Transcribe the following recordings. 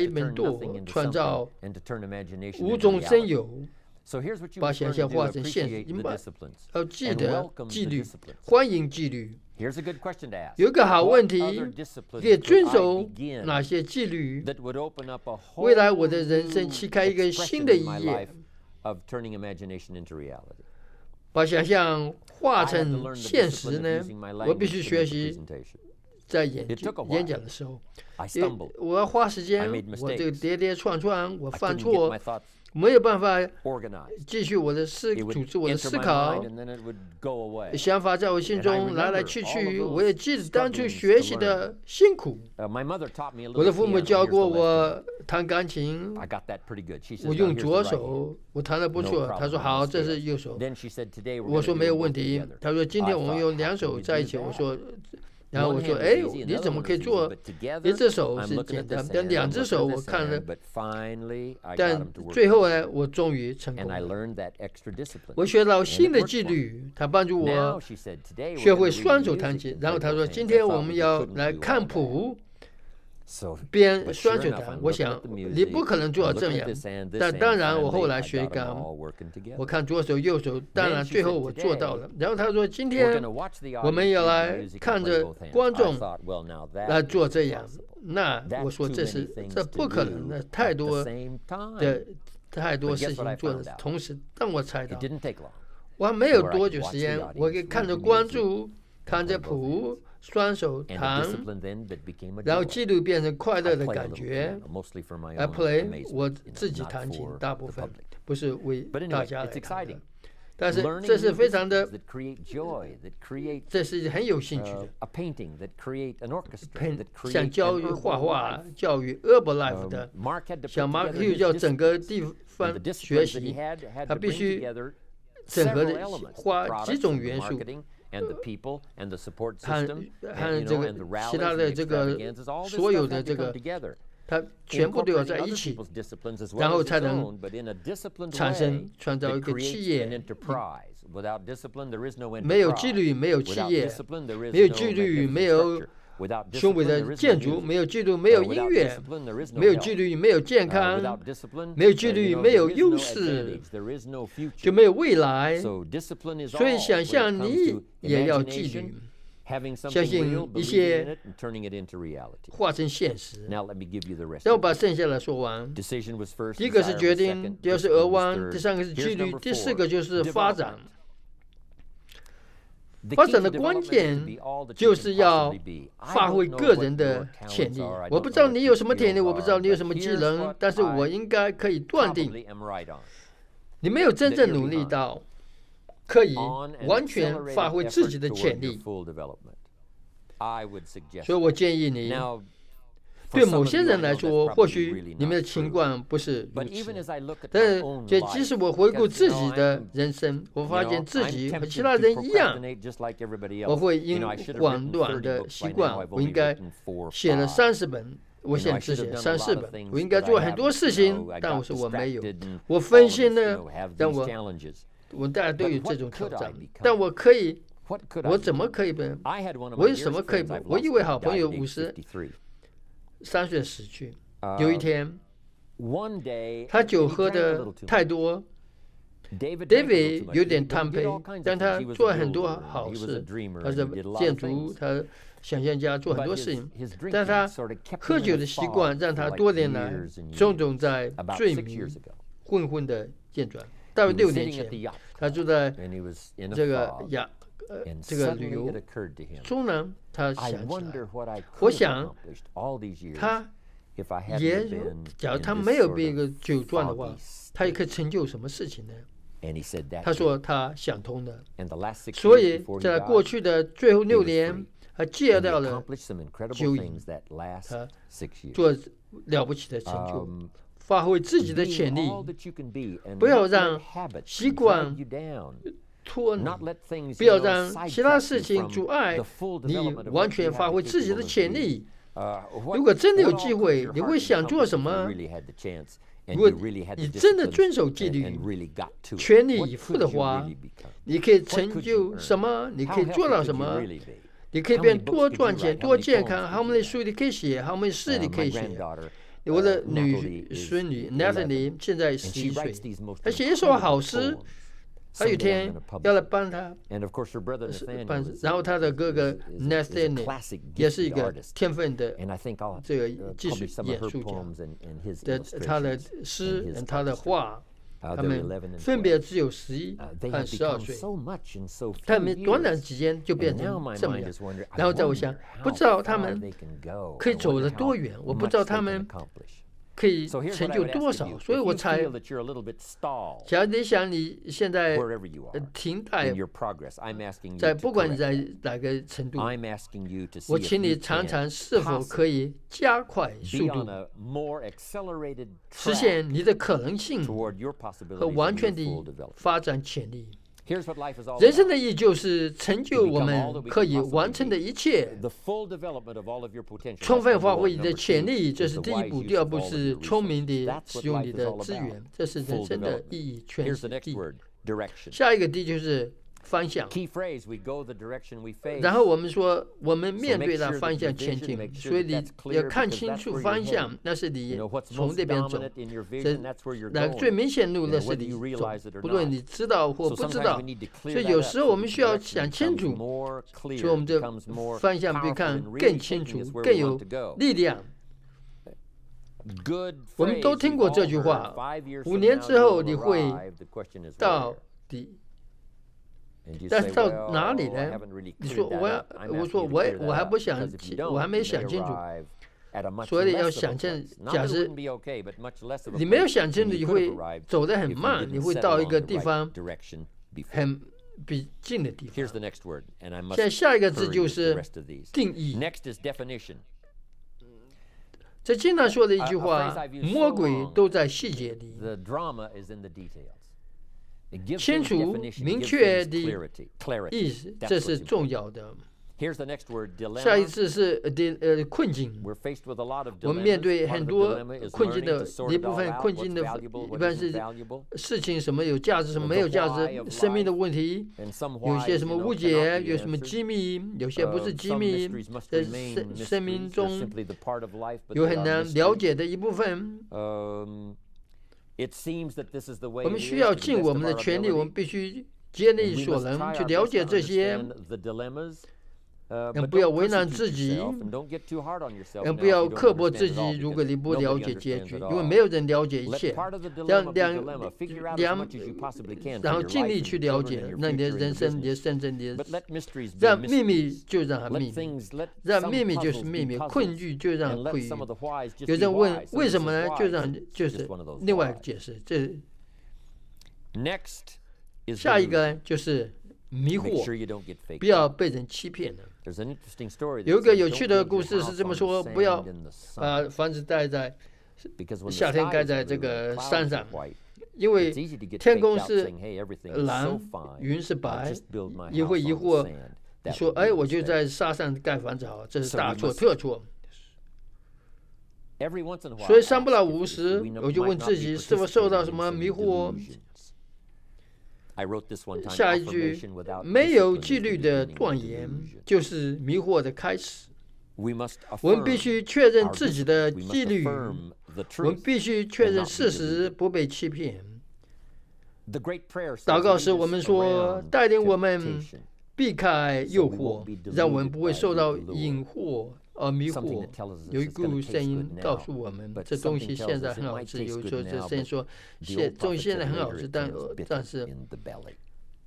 开 to 门 turn 舵 nothing into 创 something 造 and to turn imagination 无 into 中生 reality. 有， So here's what you 把 must 想 learn 象 to do. 化成现实。 Appreciate 你 the 们 disciplines 要记 and 得 welcome 纪 the 律， disciplines. 欢迎纪律。 Here's a good question to ask. 有一个好 What 问题 other 可 disciplines 以遵 could I 守 begin 哪些纪律， that would open up a 未来 whole 我的人生 new 启开一个新 expression 的 in 一 my 页， life of turning imagination into reality? 把想象化 I had to 成 learn the 现实 discipline 呢 of using my 我必 language 须 to 学 make a 习 presentation. 在演讲的时候，我要花时间，我这个跌跌撞撞，我犯错，没有办法继续我的组织我的思考，想法在我心中来来去去。我也记得当初学习的辛苦。我的父母教过我弹钢琴，我用左手，我弹得不错。他说好，这是右手。我说没有问题。他说今天我们用2手在一起。我说。然后我说：“哎，你怎么可以做？一只手是简单，但2只手我看了，但最后呢，我终于成功了。我学到新的纪律，它帮助我学会双手弹琴。然后他说：今天我们要来看谱。”边双手弹，我想你不可能做到这样，但当然我后来学钢，我看左手右手，当然最后我做到了。然后他说今天我们要来看着观众来做这样，那我说这不可能的，太多事情做的同时，但我猜到，我还没有多久时间，我可以看着观众，看着谱。双手弹，然后纪律变成快乐的感觉。I play， 我自己弹琴，大部分不是为大家来看的。但是这是非常的，这是很有兴趣的。像教育画画、教育 Herbalife 的，像 Mark Hughes 叫整个地方学习，他必须整合的花几种元素。和这个其他的这个所有的这个，它全部都要在一起，然后才能创造一个企业。没有纪律，没有企业；没有纪律，没有雄伟的建筑；没有纪律，没有音乐；没有纪律，没有健康；没有纪律，没有优势，就没有未来。所以想象你也要纪律，相信一些化成现实。让我把剩下的说完。第一个是决定，第二是额望，第三个是纪律，第四个就是发展。发展的关键就是要发挥个人的潜力。我不知道你有什么潜力，我不知道你有什么技能，但是我应该可以断定，你没有真正努力到可以完全发挥自己的潜力。所以我建议你，对某些人来说，或许你们的情况不是如此，但是即使我回顾自己的人生，我发现自己和其他人一样，我会因慌乱的习惯，我应该写了30本，我现在只写3、4本，我应该做很多事情，但我说我没有，我分心了，但我大家都有这种挑战，但我可以，我怎么可以呢？我有什么可以？我一位好朋友53岁死去，有一天，他酒喝的太多 ，David 有点贪杯，但他做了很多好事，他是建筑，他想象家做很多事情，但他喝酒的习惯让他多年来种种在醉迷、混混的健转。大约6年前，他住在这个旅游中呢，他想起来，我想他也，假如他没有被一个酒赚的话，他也可以成就什么事情呢？他说他想通了，所以在过去的最后6年，他戒掉了酒瘾，他做了不起的成就，发挥自己的潜力，不要让习惯拖你，不要让其他事情阻碍你完全发挥自己的潜力。如果真的有机会，你会想做什么？如果你真的遵守纪律、全力以赴的话，你可以成就什么？你可以做到什么？你可以变多赚钱、多健康。How many 书你可以写？How many 诗你可以写？我的孙女 Natalie 现在11岁，她写一首好诗。他有一天要来帮他办，然后他的哥哥 Nathaniel 也是一个天分的这个技术演术家，他的诗、他的画他们分别只有11和12岁，他们短短之间就变成这么样。然后在我想，不知道他们可以走得多远，我不知道他们可以成就多少，所以我猜，假如你想你现在停摆，在不管你在哪个程度，我请你尝尝是否可以加快速度，实现你的可能性和完全的发展潜力。人生的意义就是成就我们可以完成的一切，充分发挥你的潜力，这是第一步。第二步是聪明地使用你的资源，这是人生的意义诠释。下一个 D 就是方向。然后我们说，我们面对的方向前进，所以你要看清楚方向，那是你从这边走。那最明显路，那是你走，不论你知道或不知道。所以有时候我们需要想清楚，所以我们的方向比看更清楚，更有力量。我们都听过这句话：5年之后你会到底。但是到哪里呢？你说我说我还不想，我还没想清楚，所以要想清。假设你没有想清楚，你会走得很慢，你会到一个地方很比近的地方。现在下一个字就是定义。这经常说的一句话：魔鬼都在细节里。清楚明确的意思，这是重要的。下一次是困境。我们面对很多困境的一部分，困境的一般是事情什么有价值，什么没有价值，生命的问题，有些什么误解，有什么机密，有些不是机密，在生命中有很难了解的一部分。我们需要尽我们的全力，我们必须竭力所能去了解这些，不要为难自己，不要刻薄自己。如果你不了解结局，因为没有人了解一切，然后尽力去了解，那你的人生、你的甚至你的，让秘密就让它秘密，让秘密就是秘密，困局就让困局。有人问为什么呢？就是另外一个解释。这下一个就是迷惑，不要被人欺骗了。有一个有趣的故事是这么说：不要把房子盖在夏天盖在这个山上，因为天空是蓝，云是白，你会疑惑，你说哎，我就在沙上盖房子好，这是大错特错。所以3不了5时，我就问自己是否受到什么迷惑。下一句，没有纪律的断言就是迷惑的开始。我们必须确认自己的纪律，我们必须确认事实，不被欺骗。祷告时我们说，带领我们避开诱惑，让我们不会受到引惑而迷惑。有一股声音告诉我们，这东西现在很好吃。有时候这声音说，东西现在很好吃，但是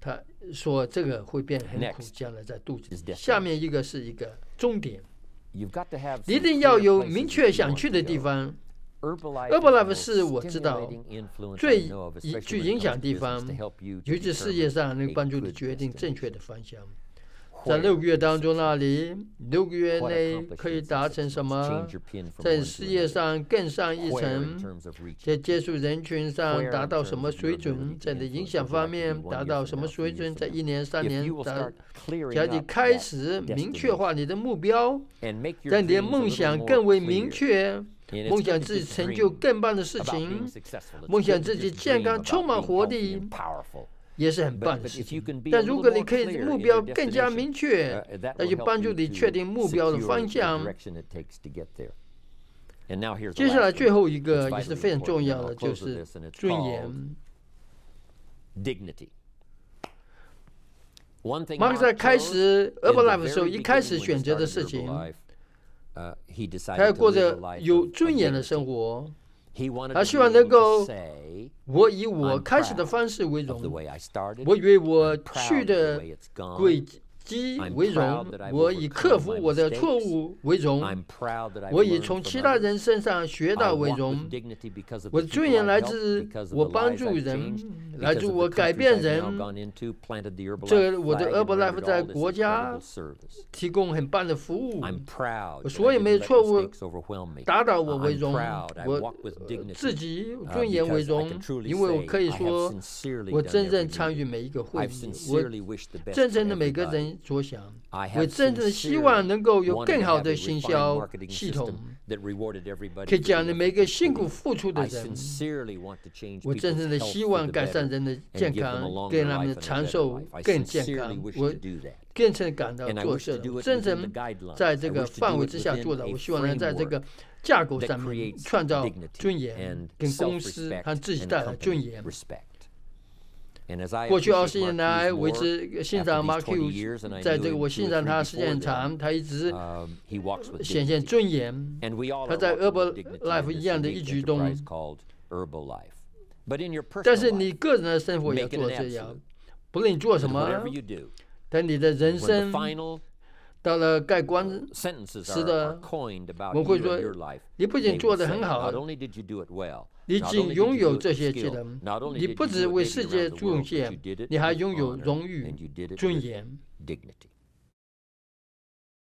他说这个会变很苦，将来在肚子里。下面一个是一个终点，你一定要有明确想去的地方。Herbalife 是我知道最具影响的地方，尤其事业上能帮助你决定正确的方向。在6个月当中，那里6个月内可以达成什么？在事业上更上一层，在接触人群上达到什么水准？在你的影响方面达到什么水准？在1年、3年，只要你开始明确化你的目标，让你的梦想更为明确，梦想自己成就更棒的事情，梦想自己健康充满活力，也是很棒的事情。但如果你可以目标更加明确，那就帮助你确定目标的方向。接下来最后一个也是非常重要的，就是尊严。马克在开始 Herbalife 的时候，一开始选择的事情，他要过着有尊严的生活。他希望能够我以我开始的方式为荣，我以我去的轨迹为荣，我以克服我的错误为荣，我以从其他人身上学到为荣。我的尊严来自我帮助人，来自我改变人。这我的 Herbalife 在国家提供很棒的服务，我所以没有错误打倒我为荣，我自己尊严为荣，因为我可以说我真正参与每一个会议，我真正的每个人着想，我真正希望能够有更好的行销系统，可以奖励每个辛苦付出的人。我真正的希望改善人的健康，给他们的长寿更健康。我真正感到做事，真正在这个范围之下做的，我希望能在这个架构上面创造尊严，跟公司和自己带来尊严。过去20年来，我一直欣赏 Mark Hughes， 在这个我欣赏他时间很长，他一直显现尊严。他在 Herbalife 一样的一举动。但是你个人的生活也要做这样，不论你做什么，但你的人生到了盖棺时的，我会说，你不仅做得很好，你仅拥有这些技能，你不只为世界贡献，你还拥有荣誉、尊严。